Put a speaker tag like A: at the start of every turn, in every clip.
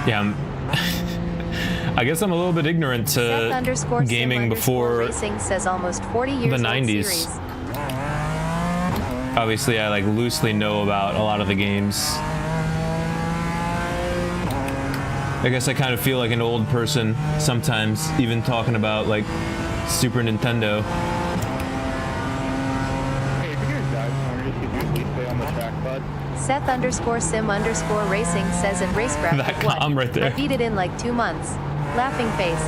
A: Yeah, I guess I'm a little bit ignorant to gaming before
B: Racing says almost 40 years
A: the 90s.
B: Series.
A: Obviously, I like loosely know about a lot of the games. I guess I kind of feel like an old person sometimes, even talking about like Super Nintendo.
C: Hey, if you're gonna die somewhere, just could you please stay on the track, bud?
B: Seth_sim_racing says at Racecraft.
A: That calm right there.
B: I beat it in like 2 months. Laughing face.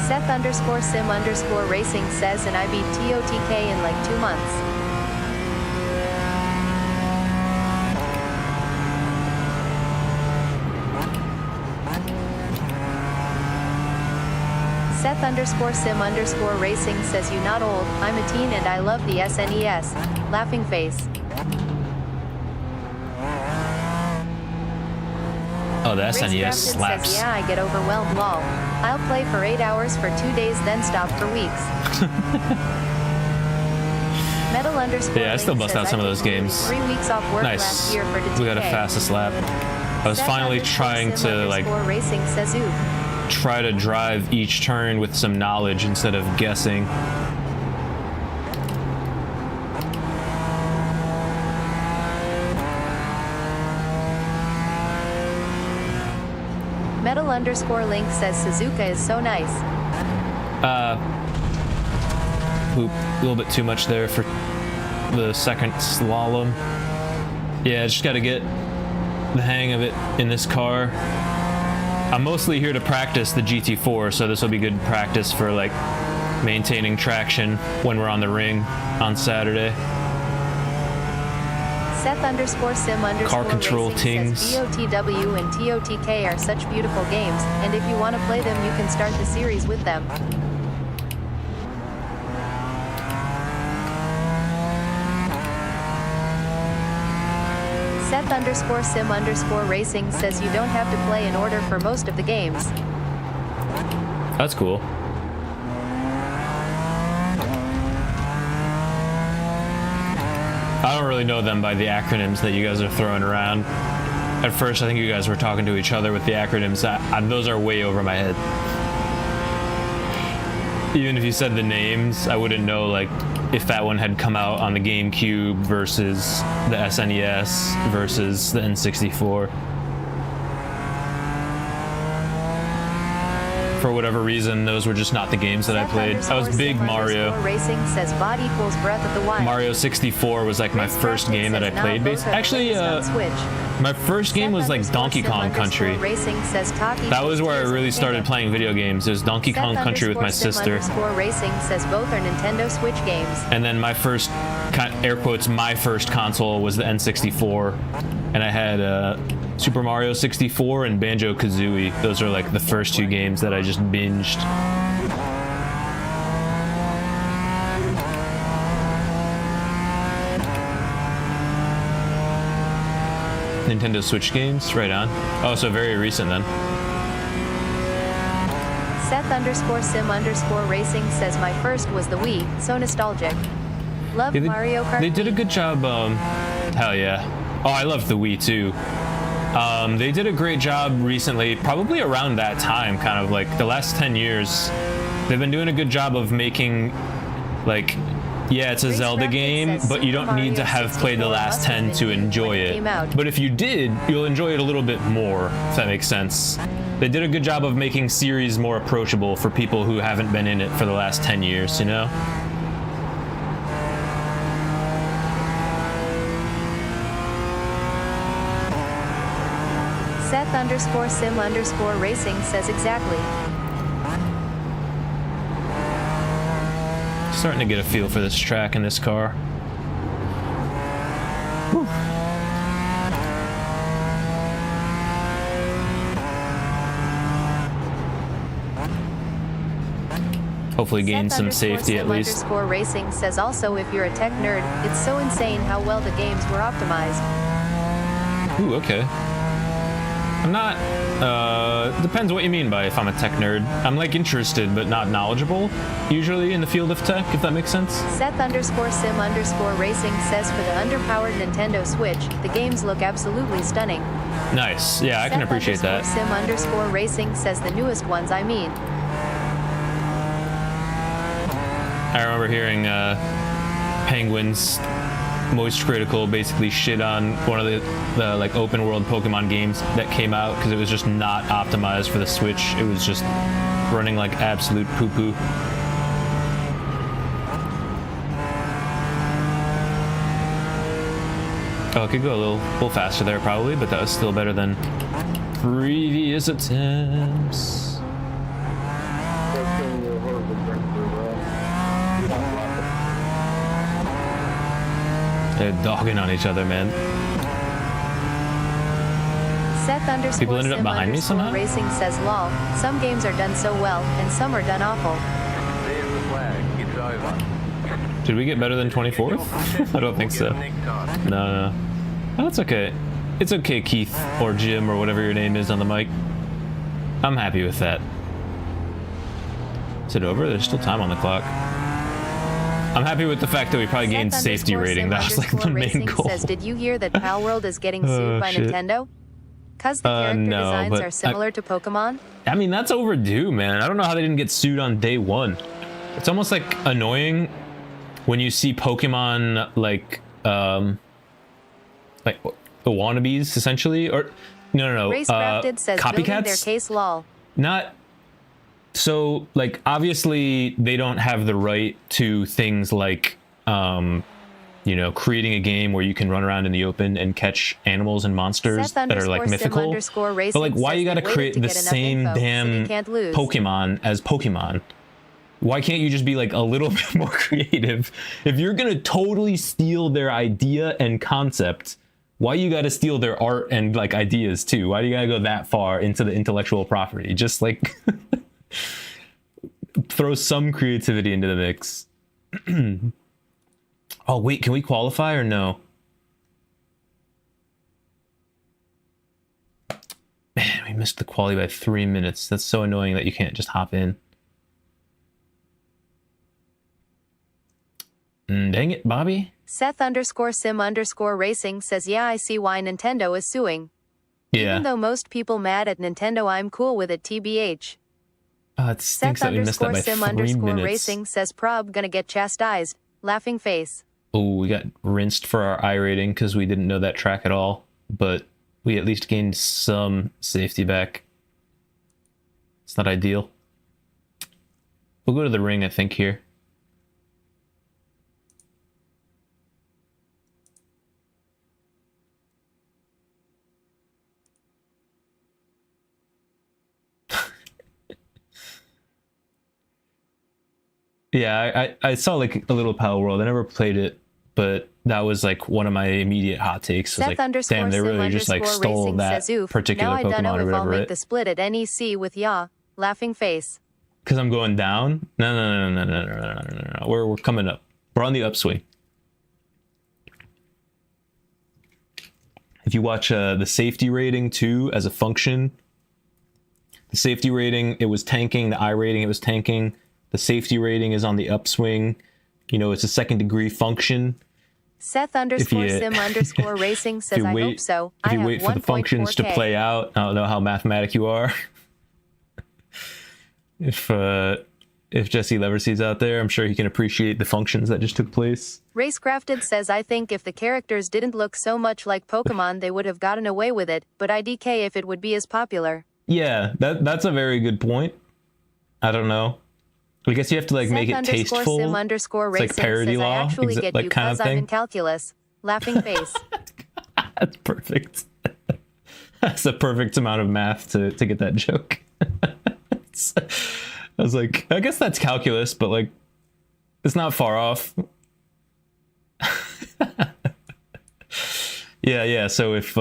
B: Seth_sim_racing says, and I beat TOTK in like 2 months. Seth_sim_racing says, you not old, I'm a teen and I love the SNES. Laughing face.
A: Oh, the SNES
B: Racecrafted
A: slaps.
B: says, yeah, I get overwhelmed, lol. I'll play for 8 hours for 2 days, then stop for weeks.
A: Yeah, I still bust out some of those games.
B: 3 weeks off work
A: Nice.
B: last year for the
A: We got a fastest lap. I was finally trying to like
B: Racing says, ooh.
A: try to drive each turn with some knowledge instead of guessing.
B: Metal_Link says Suzuka is so nice.
A: Poop. A little bit too much there for the second slalom. Yeah, just gotta get the hang of it in this car. I'm mostly here to practice the GT4, so this will be good practice for like maintaining traction when we're on the ring on Saturday.
B: Seth_sim_racing
A: Car control tings.
B: says BOTW and TOTK are such beautiful games, and if you want to play them you can start the series with them. Seth_sim_racing says you don't have to play in order for most of the games.
A: That's cool. I don't really know them by the acronyms that you guys are throwing around. At first, I think you guys were talking to each other with the acronyms. Those are way over my head. Even if you said the names, I wouldn't know like if that one had come out on the GameCube versus the SNES versus the N64. For whatever reason, those were just not the games that I played. I was big Mario.
B: Racing says bot equals Breath of the Wild.
A: Mario 64 was like my first game that I played. Actually, my first game was like Donkey Kong Country. That was where I really started playing video games. It was Donkey Kong Country with my sister.
B: Racing says both are Nintendo Switch games.
A: And then my first, air quotes, my first console was the N64. And I had Super Mario 64 and Banjo-Kazooie. Those are like the first 2 games that I just binged. Nintendo Switch games? Right on. Oh, so very recent then.
B: Seth_sim_racing says my first was the Wii, so nostalgic. Love Mario Kart.
A: They did a good job, hell yeah. Oh, I loved the Wii too. They did a great job recently, probably around that time, kind of like the last 10 years. They've been doing a good job of making, like, yeah, it's a Zelda game, but you don't need to have played the last 10 to enjoy it. But if you did, you'll enjoy it a little bit more, if that makes sense. They did a good job of making series more approachable for people who haven't been in it for the last 10 years, you know?
B: Seth_sim_racing says exactly.
A: Starting to get a feel for this track in this car. Whew. Hopefully gain some safety at least.
B: Racing says also if you're a tech nerd, it's so insane how well the games were optimized.
A: Ooh, okay. I'm not, depends what you mean by if I'm a tech nerd. I'm like interested but not knowledgeable, usually in the field of tech, if that makes sense.
B: Seth_sim_racing says for the underpowered Nintendo Switch, the games look absolutely stunning.
A: Nice. Yeah, I can appreciate that.
B: Sim_racing says the newest ones, I mean.
A: I remember hearing Penguin's Moist Critical basically shit on one of the like open world Pokemon games that came out because it was just not optimized for the Switch. It was just running like absolute poo-poo. Oh, it could go a little faster there probably, but that was still better than previous attempts. They're dogging on each other, man. People ended up behind me somehow?
B: Racing says lol. Some games are done so well, and some are done awful.
D: There's the flag. It's over.
A: Did we get better than 24th? I don't think so. No. Oh, it's okay. It's okay, Keith, or Jim, or whatever your name is on the mic. I'm happy with that. Is it over? There's still time on the clock. I'm happy with the fact that we probably gained safety rating. That was like the main goal.
B: Says, did you hear that Pal World is getting sued by Nintendo? Cause the character designs are similar to Pokemon?
A: I mean, that's overdue, man. I don't know how they didn't get sued on day one. It's almost like annoying when you see Pokemon like the wannabes essentially, or no,
B: Racecrafted says
A: copycats.
B: Their case lol.
A: Not so like obviously they don't have the right to things like you know, creating a game where you can run around in the open and catch animals and monsters that are like mythical. But like, why you gotta create the same damn Pokemon as Pokemon? Why can't you just be like a little bit more creative? If you're gonna totally steal their idea and concept, why you gotta steal their art and like ideas too? Why do you gotta go that far into the intellectual property? Just like throw some creativity into the mix. Oh wait, can we qualify or no? Man, we missed the quali by 3 minutes. That's so annoying that you can't just hop in. Dang it, Bobby.
B: Seth_sim_racing says, yeah, I see why Nintendo is suing.
A: Yeah.
B: Even though most people mad at Nintendo, I'm cool with it, TBH.
A: It stinks that we missed that by 3 minutes.
B: Racing says, prob gonna get chastised. Laughing face.
A: Oh, we got rinsed for our I rating because we didn't know that track at all, but we at least gained some safety back. It's not ideal. We'll go to the ring, I think, here. Yeah, I saw like a little Power World. I never played it, but that was like one of my immediate hot takes. Was like, damn, they really just like stole that particular Pokemon or whatever.
B: Make the split at NEC with ya. Laughing face.
A: Because I'm going down? No. We're coming up. We're on the upswing. If you watch the safety rating too as a function, the safety rating, it was tanking. The I rating, it was tanking. The safety rating is on the upswing. You know, it's a second degree function.
B: Seth_sim_racing says, I hope so.
A: If you wait for the functions to play out, I don't know how mathematic you are. If Jesse Leversee's out there, I'm sure he can appreciate the functions that just took place.
B: Racecrafted says, I think if the characters didn't look so much like Pokemon, they would have gotten away with it, but IDK if it would be as popular.
A: Yeah, that's a very good point. I don't know. I guess you have to like make it tasteful. It's like parody law,
B: I actually get
A: like
B: you
A: kind of
B: I'm
A: thing.
B: in calculus. Laughing face.
A: That's perfect. That's the perfect amount of math to get that joke. I was like, I guess that's calculus, but like, it's not far off. Yeah. So if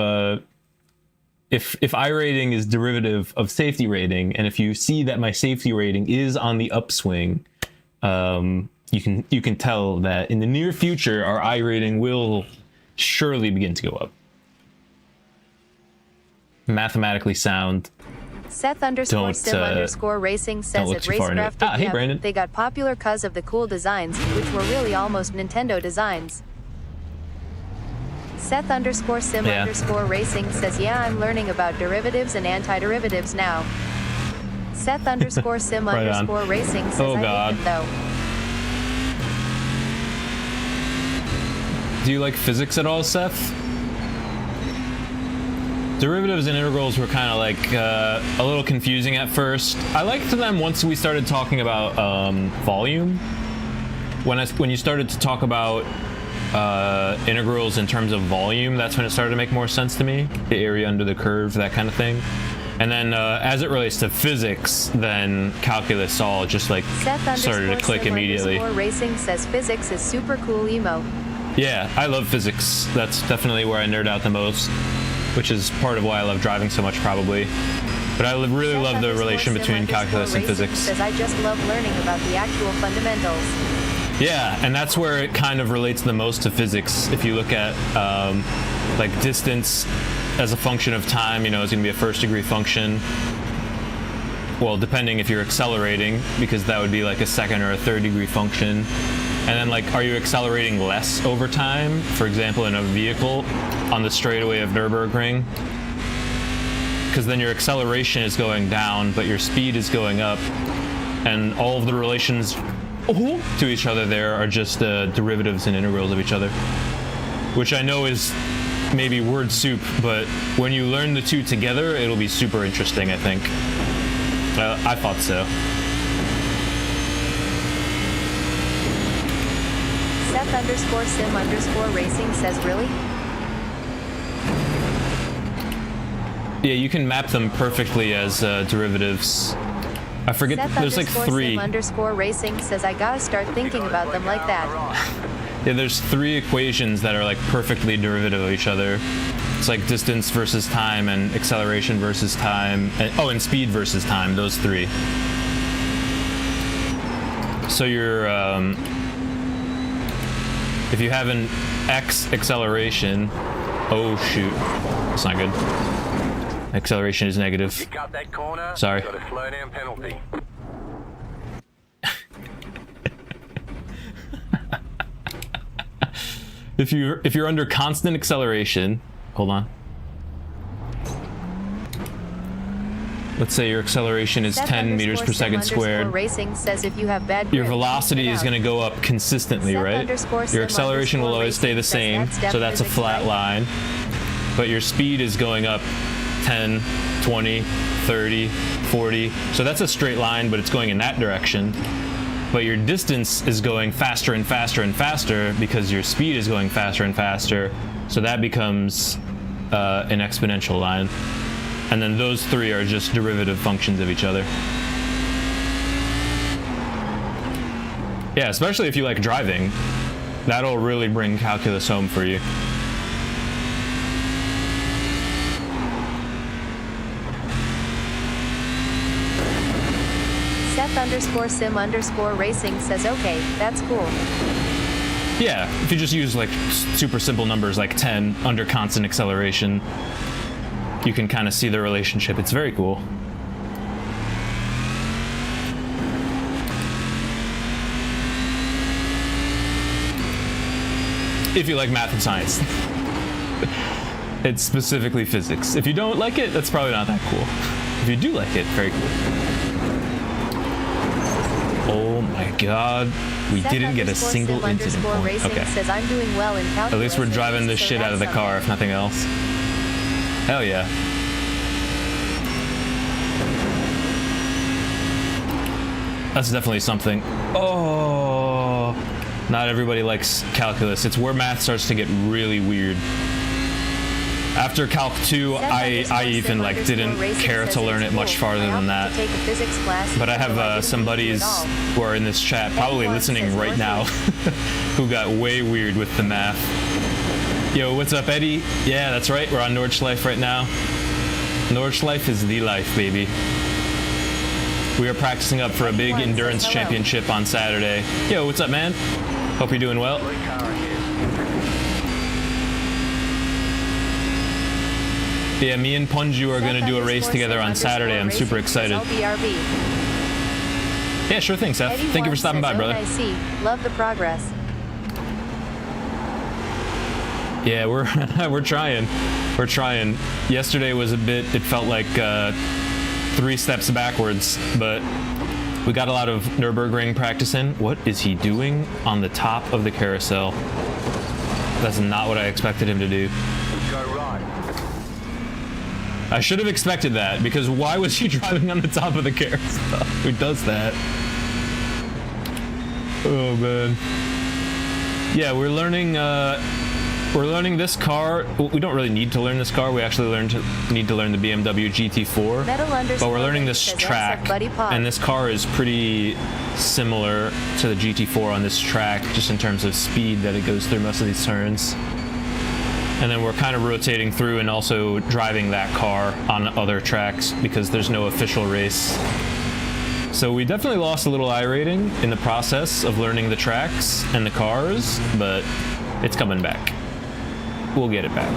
A: I rating is derivative of safety rating, and if you see that my safety rating is on the upswing, you can tell that in the near future our I rating will surely begin to go up. mathematically sound.
B: Seth underscore
A: Don't,
B: sim underscore racing says
A: look
B: at
A: too far into it.
B: Racecraft
A: Hey, Brandon.
B: they got popular cause of the cool designs, which were really almost Nintendo designs. Seth underscore sim
A: Yeah.
B: underscore racing says, yeah, I'm learning about derivatives and antiderivatives now. Seth underscore sim
A: Right on.
B: underscore racing says,
A: Oh,
B: I
A: God.
B: hate them though.
A: Do you like physics at all, Seth? Derivatives and integrals were kind of like a little confusing at first. I liked them once we started talking about volume. When you started to talk about integrals in terms of volume, that's when it started to make more sense to me. The area under the curve, that kind of thing. And then as it relates to physics, then calculus all just like
B: Seth
A: started to click
B: sim
A: immediately.
B: underscore racing says physics is super cool emo.
A: Yeah, I love physics. That's definitely where I nerd out the most, which is part of why I love driving so much, probably. But I really
B: Seth
A: love the
B: underscore
A: relation
B: sim
A: between
B: underscore
A: calculus and
B: racing
A: physics.
B: says, I just love learning about the actual fundamentals.
A: Yeah, and that's where it kind of relates the most to physics. If you look at like distance as a function of time, you know, it's going to be a first degree function. Well, depending if you're accelerating, because that would be like a second or a third degree function. And then, like, are you accelerating less over time? For example, in a vehicle on the straightaway of Nürburgring, because then your acceleration is going down, but your speed is going up, and all of the relations to each other there are just derivatives and integrals of each other, which I know is maybe word soup, but when you learn the two together, it'll be super interesting, I think. I thought so.
B: Seth underscore sim underscore racing says, really?
A: Yeah, you can map them perfectly as derivatives. I forget,
B: Seth
A: there's like
B: underscore
A: three.
B: sim underscore racing says, I gotta start thinking about them like that.
A: Yeah, there's three equations that are like perfectly derivative of each other. It's like distance versus time and acceleration versus time. And speed versus time, those three. So you're, if you have an x acceleration, oh shoot, that's not good. Acceleration is negative.
D: You cut that corner,
A: Sorry.
D: got a slow down penalty.
A: If you're under constant acceleration, hold on. Let's say your acceleration is
B: Seth
A: 10 meters per
B: underscore sim
A: second
B: underscore
A: squared.
B: Racing says, if you have bad
A: Your
B: grip,
A: velocity is going to go up consistently,
B: Seth
A: right?
B: underscore sim
A: Your acceleration will
B: underscore
A: always stay the
B: racing
A: same,
B: says, that's
A: so that's a
B: physics,
A: flat
B: right?
A: line. But your speed is going up 10, 20, 30, 40. So that's a straight line, but it's going in that direction. But your distance is going faster and faster and faster because your speed is going faster and faster. So that becomes an exponential line. And then those three are just derivative functions of each other. Yeah, especially if you like driving. That'll really bring calculus home for you.
B: Seth underscore sim underscore racing says, okay, that's cool.
A: Yeah, if you just use like super simple numbers like 10 under constant acceleration, you can kind of see the relationship. It's very cool. If you like math and science. It's specifically physics. If you don't like it, that's probably not that cool. If you do like it, very cool. Oh my god. We
B: Seth
A: didn't get a
B: underscore
A: single
B: sim
A: incident
B: underscore
A: point.
B: racing
A: Okay.
B: says, I'm doing well in calculus.
A: At least we're driving the
B: so
A: shit out of the
B: that's
A: car, if nothing else. Hell yeah. That's definitely something. Oh, not everybody likes calculus. It's where math starts to get really weird. After Calc 2, I even like didn't care to learn it much farther than that. But I have some buddies who are in this chat, probably listening right now, who got way weird with the math. Yo, what's up, Eddie? Yeah, that's right. We're on Nordschleife right now. Nordschleife is the life, baby. We are practicing up for a big endurance championship on Saturday. Yo, what's up, man? Hope you're doing well.
D: Blue car ahead.
A: Yeah, me and Punju are gonna do a race together on Saturday. I'm super excited.
B: LBRB.
A: Yeah, sure thing, Seth. Thank you for stopping by, brother.
B: I see. Love the progress.
A: Yeah, we're trying. We're trying. Yesterday was a bit, it felt like 3 steps backwards, but we got a lot of Nürburgring practice in. What is he doing on the top of the carousel? That's not what I expected him to do.
D: Go right.
A: I should have expected that, because why was he driving on the top of the carousel? Who does that? Oh man. Yeah, we're learning this car. We don't really need to learn this car. We actually need to learn the BMW GT4. But we're learning this track, and this car is pretty similar to the GT4 on this track, just in terms of speed that it goes through most of these turns. And then we're kind of rotating through and also driving that car on other tracks because there's no official race. So we definitely lost a little I-rating in the process of learning the tracks and the cars, but it's coming back. We'll get it back.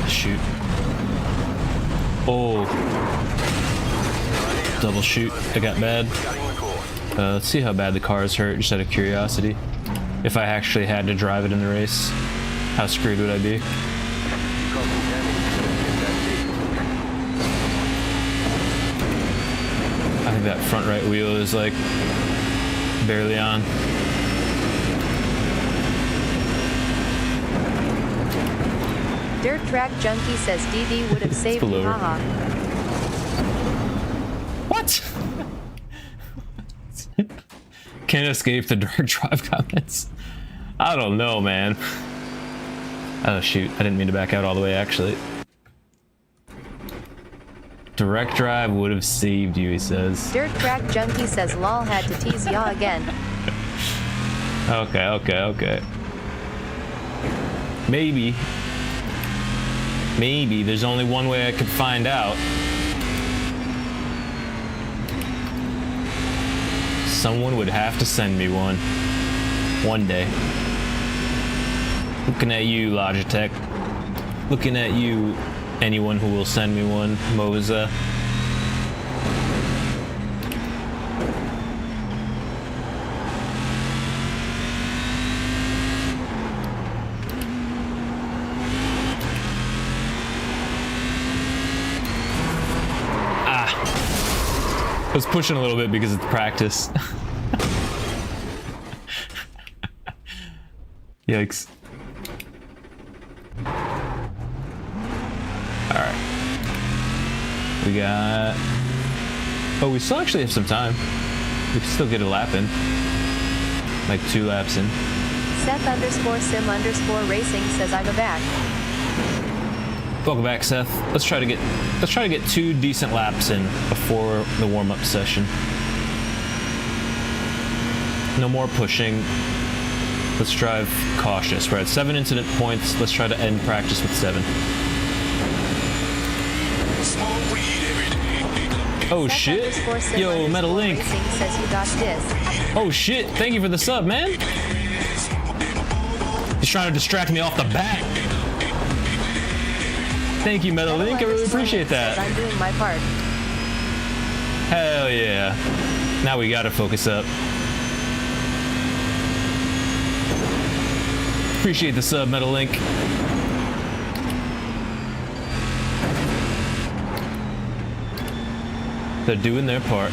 A: Shoot. Oh. Double shoot. I got bad. Let's see how bad the car is hurt, just out of curiosity. If I actually had to drive it in the race, how screwed would I be? I think that front right wheel is like barely on.
B: Dirt Track Junkie says DD would have saved me, haha.
A: What? Can't escape the Dark Drive comments. I don't know, man. Oh shoot, I didn't mean to back out all the way, actually. Direct drive would have saved you, he says.
B: Dirt Track Junkie says lol had to tease ya again.
A: Okay. Maybe there's only one way I could find out. Someone would have to send me one. One day. Looking at you, Logitech. Looking at you, anyone who will send me one, Moza. I was pushing a little bit because it's practice. Yikes. Alright. We got... Oh, we still actually have some time. We can still get a lap in. Like 2 laps in.
B: Seth_sim_racing says I'm back.
A: Welcome back, Seth. Let's try to get 2 decent laps in before the warm-up session. No more pushing. Let's drive cautious. We're at 7 incident points. Let's try to end practice with 7. Oh shit! Yo, Metal Link.
B: Says you got this.
A: Oh shit! Thank you for the sub, man. He's trying to distract me off the bat. Thank you, Metal Link. I really appreciate that.
B: I'm doing my part.
A: Hell yeah. Now we gotta focus up. Appreciate the sub, Metal Link. They're doing their part.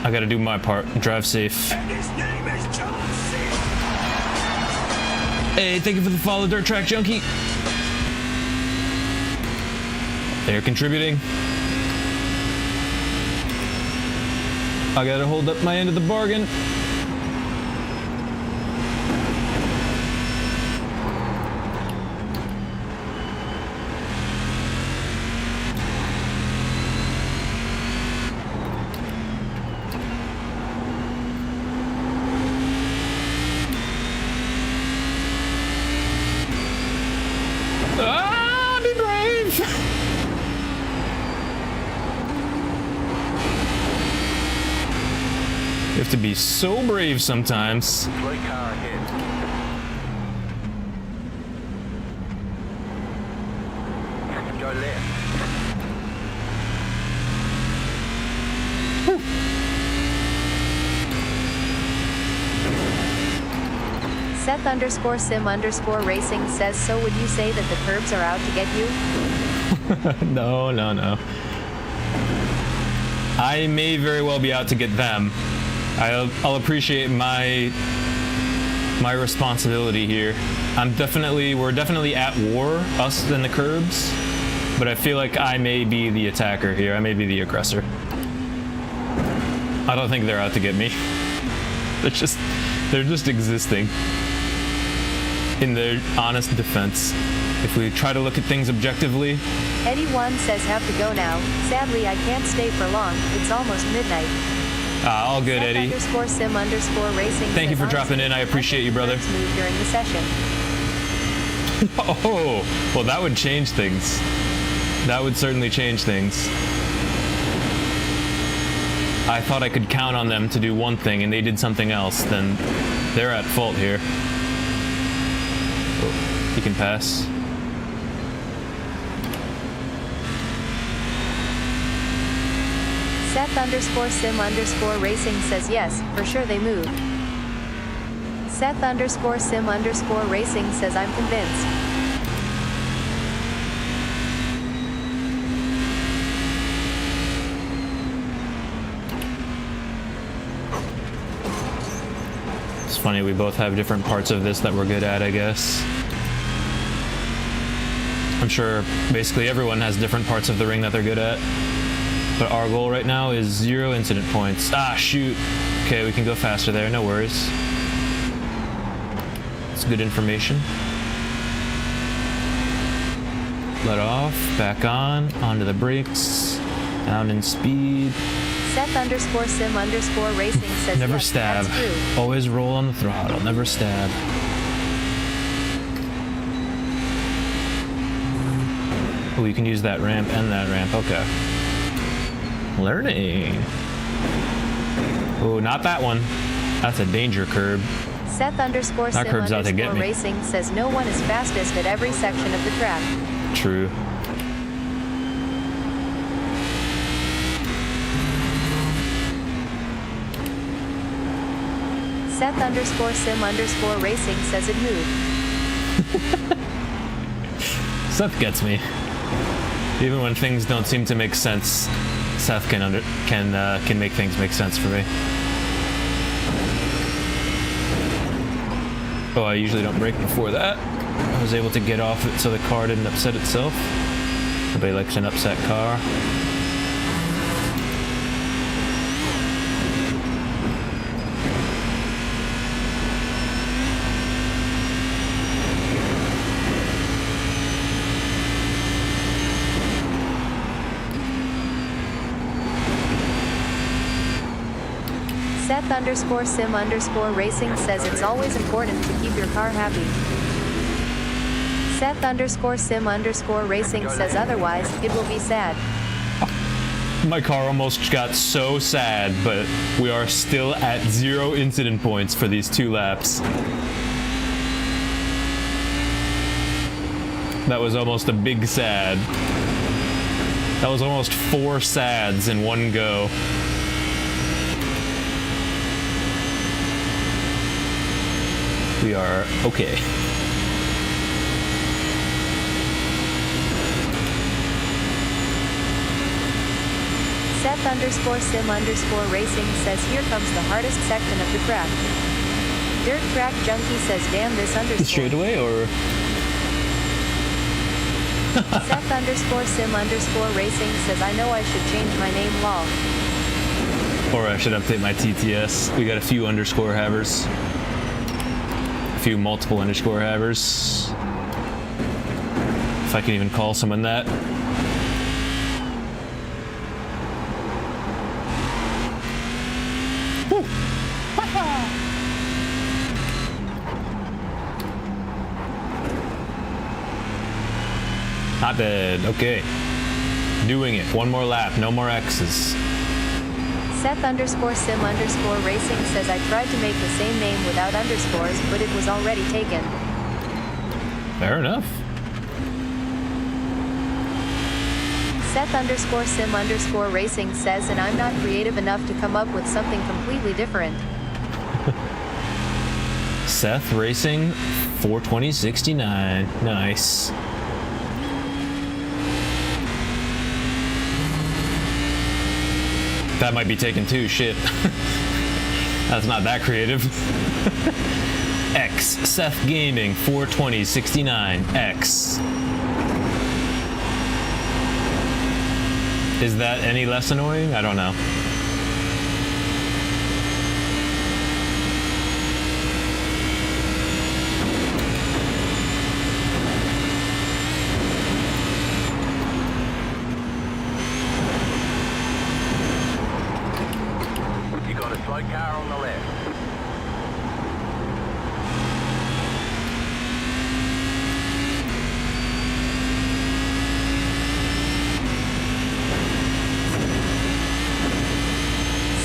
A: I gotta do my part. Drive safe. Hey, thank you for the follow, Dirt Track Junkie. They're contributing. I gotta hold up my end of the bargain. have to be so brave sometimes.
D: 3 car ahead. Go left.
B: Seth_sim_racing says, so would you say that the curbs are out to get you?
A: No, no, no. I may very well be out to get them. I'll appreciate my responsibility here. We're definitely at war, us and the curbs, but I feel like I may be the attacker here. I may be the aggressor. I don't think they're out to get me. They're just existing in their honest defense. If we try to look at things objectively.
B: Eddie1 says, have to go now. Sadly, I can't stay for long. It's almost midnight.
A: All good, Eddie.
B: Seth_sim_racing.
A: Thank you for dropping in. I appreciate you, brother.
B: Move during the session.
A: Oh, well, that would change things. That would certainly change things. I thought I could count on them to do one thing and they did something else, then they're at fault here. Oh, he can pass.
B: Seth_sim_racing says yes, for sure they move. Seth_sim_racing says I'm convinced.
A: It's funny, we both have different parts of this that we're good at, I guess. I'm sure basically everyone has different parts of the ring that they're good at. But our goal right now is 0 incident points. Ah, shoot. Okay, we can go faster there, no worries. It's good information. Let off, back on, onto the brakes, down in speed.
B: Seth_sim_racing says
A: Never
B: yes,
A: stab.
B: that's true.
A: Always roll on the throttle, never stab. Oh, you can use that ramp and that ramp, okay. Learning. Oh, not that one. That's a danger curb.
B: Seth_sim_racing says no one is fastest at every section of the track.
A: True.
B: Seth_sim_racing says it moved.
A: Seth gets me. Even when things don't seem to make sense, Seth can make things make sense for me. Oh, I usually don't brake before that. I was able to get off it so the car didn't upset itself. Nobody likes an upset car.
B: Seth_sim_racing says it's always important to keep your car happy. Seth_sim_racing says otherwise, it will be sad.
A: My car almost got so sad, but we are still at 0 incident points for these 2 laps. That was almost a big sad. That was almost 4 sads in one go. We are okay.
B: Seth_sim_racing says here comes the hardest section of the track. Dirt Track Junkie says damn this underscore.
A: Straight away or?
B: Seth_sim_racing says I know I should change my name lol.
A: Or I should update my TTS. We got a few underscore havers. A few multiple underscore havers. If I can even call someone that. Woo. Not bad. Okay. Doing it. One more lap. No more X's.
B: Seth underscore sim underscore racing says I tried to make the same name without underscores, but it was already taken.
A: Fair enough.
B: Seth underscore sim underscore racing says, and I'm not creative enough to come up with something completely different.
A: Seth Racing 42069. Nice. That might be taken too, shit. That's not that creative. X Seth Gaming 42069 X. Is that any less annoying? I don't know.
D: You got a slow car on the left.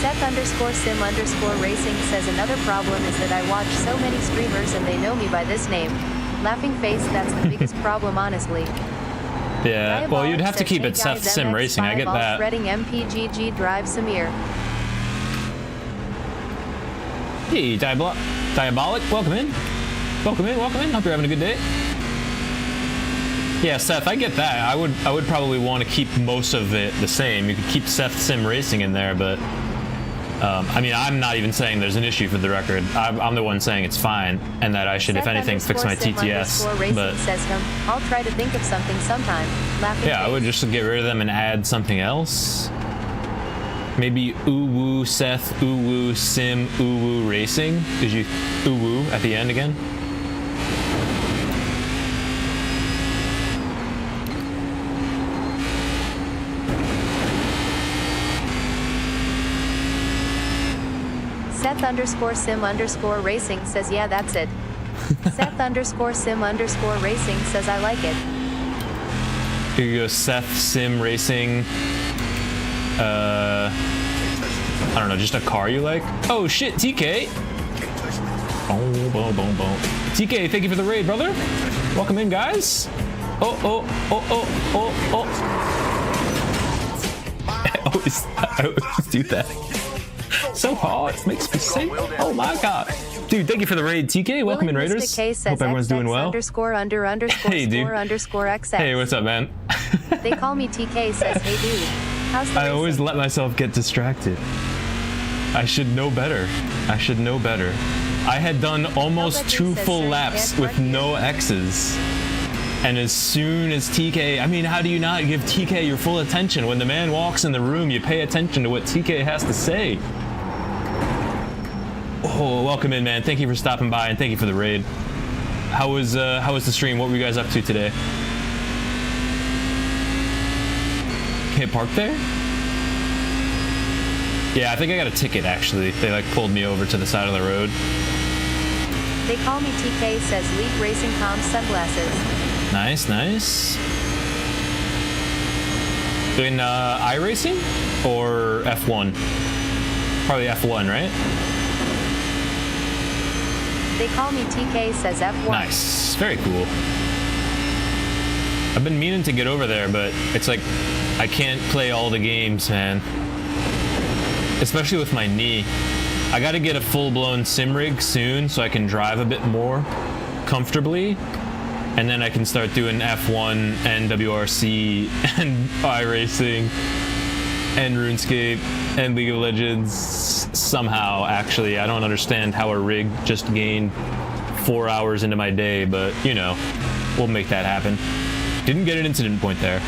B: Seth underscore sim underscore racing says another problem is that I watch so many streamers and they know me by this name. Laughing face, that's the biggest problem, honestly.
A: Yeah, well, you'd have to
B: says,
A: keep
B: "Hey
A: it Seth
B: guys,
A: Sim
B: MX5
A: Racing. I get
B: all
A: that.
B: Shredding MPGG drive Samir.
A: Hey, Diabolic, welcome in. Welcome in, welcome in. Hope you're having a good day. Yeah, Seth, I get that. I would probably want to keep most of it the same. You could keep Seth Sim Racing in there, but I mean, I'm not even saying there's an issue for the record. I'm the one saying it's fine, and that I should, if
B: Seth
A: anything, fix my
B: underscore sim
A: TTS.
B: underscore racing
A: But
B: says I'll try to think of something sometime. Laughing
A: yeah, I would
B: face.
A: just get rid of them and add something else. Maybe Uwu Seth Uwu Sim Uwu Racing. Did you Uwu at the end again?
B: Seth underscore sim underscore racing says yeah, that's it. Seth underscore sim underscore racing says I like it.
A: Here you go, Seth Sim Racing. I don't know, just a car you like? Oh shit, TK. Boom, boom, boom, boom. TK, thank you for the raid, brother. Welcome in, guys. Oh, oh, oh, oh, oh, oh. I always do that. So hard, it makes me sick. Oh my god. Dude, thank you for the raid, TK. Welcome in, Raiders. Hope everyone's doing well.
B: Underscore under underscore
A: Hey, dude.
B: score underscore XX.
A: Hey, what's up, man?
B: They call me TK says, hey dude. How's the
A: I always
B: racing?
A: let myself get distracted. I should know better. I should know better. I had done almost
B: Nobody
A: 2
B: says
A: full
B: sir,
A: laps
B: can't
A: with
B: correct you.
A: no X's. And as soon as TK, I mean, how do you not give TK your full attention? When the man walks in the room, you pay attention to what TK has to say. Oh, welcome in, man. Thank you for stopping by and thank you for the raid. How was the stream? What were you guys up to today? Can't park there? Yeah, I think I got a ticket actually. They like pulled me over to the side of the road.
B: They call me TK says League Racing Com sunglasses.
A: Nice, nice. In iRacing or F1? Probably F1, right?
B: They call me TK says F1.
A: Nice, very cool. I've been meaning to get over there, but it's like I can't play all the games, man. Especially with my knee. I gotta get a full-blown sim rig soon so I can drive a bit more comfortably. And then I can start doing F1 and WRC and iRacing and RuneScape and League of Legends somehow, actually. I don't understand how a rig just gained 4 hours into my day, but, you know, we'll make that happen. Didn't get an incident point there.